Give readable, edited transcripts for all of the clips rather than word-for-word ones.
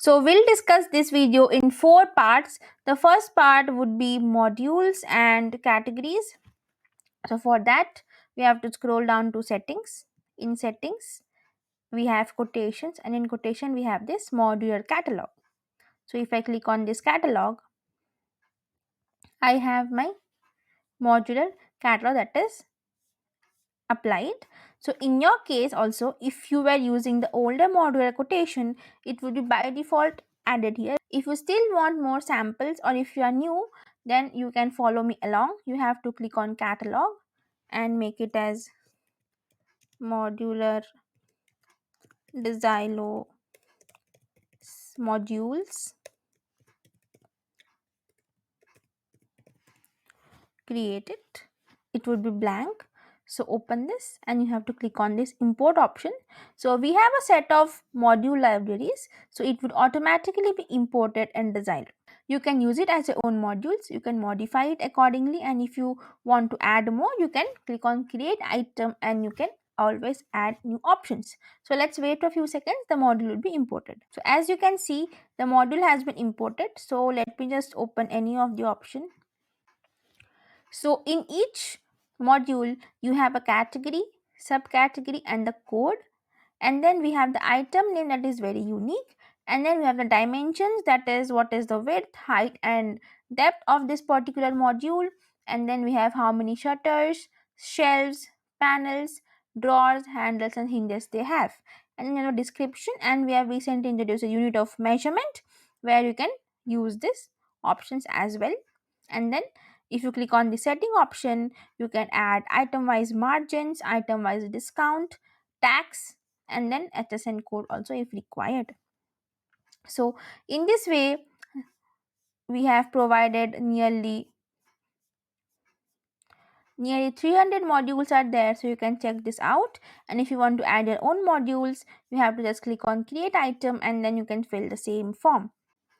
So we'll discuss this video in 4 parts. The first part would be modules and categories. So for that, we have to scroll down to settings. In settings, we have quotations, and in quotation we have this modular catalog. So if I click on this catalog, I have my modular catalog that is applied. So in your case also, if you were using the older modular quotation, it would be by default added here. If you still want more samples, or if you are new, then you can follow me along. You have to click on catalog and make it as modular Xylo modules create it would be blank. So open this and you have to click on this import option. So we have a set of module libraries, so it would automatically be imported in Xylo. You can use it as your own modules, you can modify it accordingly, and if you want to add more, you can click on create item and you can always add new options. So let's wait a few seconds, the module will be imported. So as you can see, the module has been imported. So let me just open any of the option. So in each module, you have a category, subcategory and the code, and then we have the item name that is very unique, and then we have the dimensions, that is what is the width, height and depth of this particular module, and then we have how many shutters, shelves, panels, drawers, handles and hinges they have, and then you have a description, and we have recently introduced a unit of measurement where you can use this options as well. And then if you click on the setting option, you can add item wise margins, item wise discount, tax, and then HSN code also if required. So in this way, we have provided nearly 300 modules are there, so you can check this out. And if you want to add your own modules, you have to just click on create item and then you can fill the same form.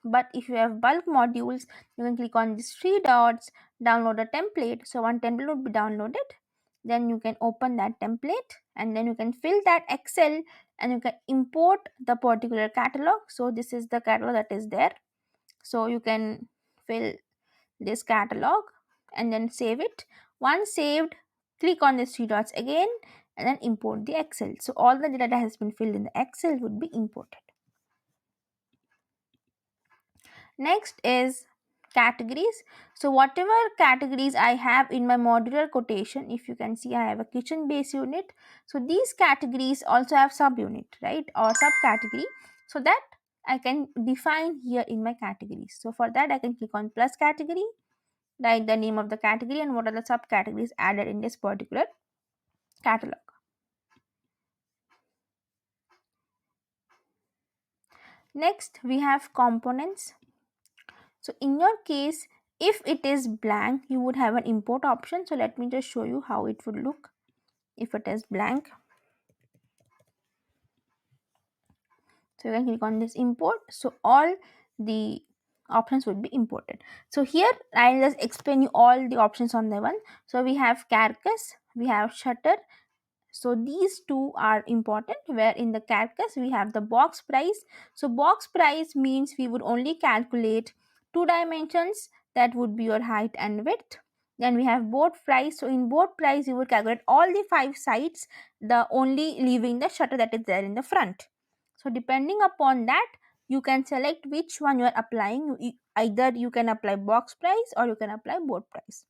But if you have bulk modules, you can click on these 3 dots, download a template. So one template would be downloaded, then you can open that template and then you can fill that Excel and you can import the particular catalog. So this is the catalog that is there, so you can fill this catalog and then save it. Once saved, click on these 3 dots again and then import the Excel. So all the data that has been filled in the Excel would be imported. Next is categories. So whatever categories I have in my modular quotation, if you can see I have a kitchen base unit, so these categories also have subunit, right, or subcategory, so that I can define here in my categories. So for that I can click on plus category, write the name of the category and what are the subcategories added in this particular catalog. Next we have components. So in your case, if it is blank, you would have an import option. So let me just show you how it would look if it is blank. So you can click on this import. So all the options would be imported. So here I'll just explain you all the options on the one. So we have carcass, we have shutter. So these two are important, where in the carcass we have the box price. So box price means we would only calculate 2 dimensions, that would be your height and width. Then we have board price. So in board price you would calculate all the 5 sides, the only leaving the shutter that is there in the front. So depending upon that, you can select which one you are applying. Either you can apply box price or you can apply board price.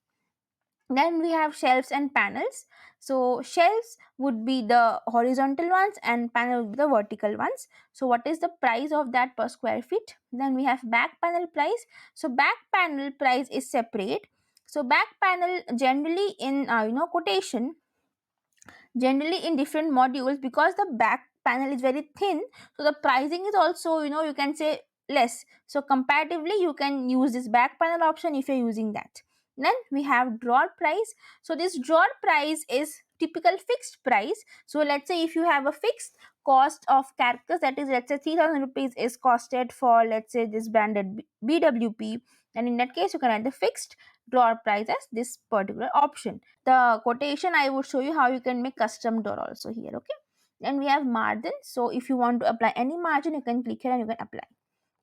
Then we have shelves and panels. So shelves would be the horizontal ones and panel would be the vertical ones. So what is the price of that per square feet? Then we have back panel price. So back panel price is separate. So back panel generally in quotation, generally in different modules, because the back panel is very thin, so the pricing is also, you can say, less. So comparatively you can use this back panel option if you're using that. Then we have drawer price. So this drawer price is typical fixed price. So let's say if you have a fixed cost of carcass, that is, let's say 3000 rupees is costed for, let's say, this branded BWP, and in that case you can add the fixed drawer price as this particular option. The quotation I would show you how you can make custom door also here. Okay, then we have margin. So if you want to apply any margin, you can click here and you can apply.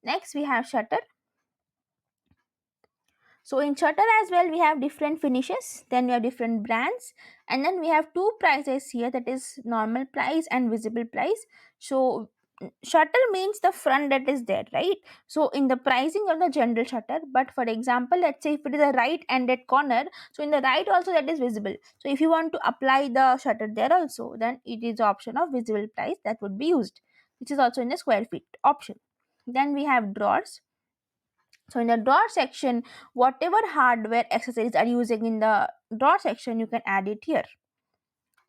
Next we have shutter. So in shutter as well, we have different finishes, then we have different brands, and then we have two prices here, that is normal price and visible price. So shutter means the front that is there, right? So in the pricing of the general shutter, but for example, let's say if it is a right ended corner, so in the right also that is visible. So if you want to apply the shutter there also, then it is the option of visible price that would be used, which is also in the square feet option. Then we have drawers. So in the drawer section, whatever hardware accessories are using in the drawer section, you can add it here.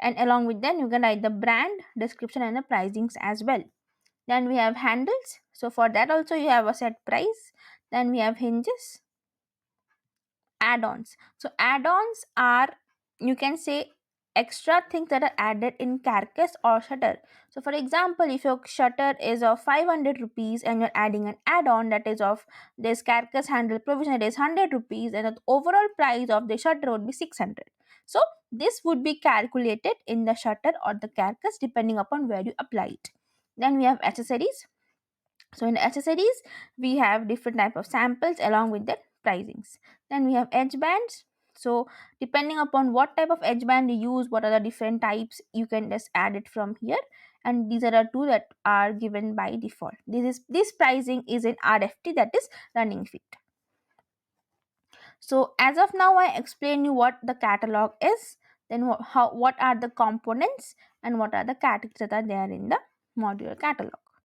And along with that, you can write the brand, description and the pricings as well. Then we have handles. So for that also you have a set price. Then we have hinges, add-ons. So add-ons are, you can say, extra things that are added in carcass or shutter. So for example, if your shutter is of 500 rupees and you're adding an add-on that is of this carcass handle provision, it is 100 rupees, and the overall price of the shutter would be 600. So this would be calculated in the shutter or the carcass depending upon where you apply it. Then we have accessories. So in accessories, we have different type of samples along with the pricings. Then we have edge bands. So depending upon what type of edge band you use, what are the different types, you can just add it from here. And these are the two that are given by default. This pricing is in RFT, that is running feet. So as of now, I explain you what the catalog is, then what are the components and what are the categories that are there in the modular catalog.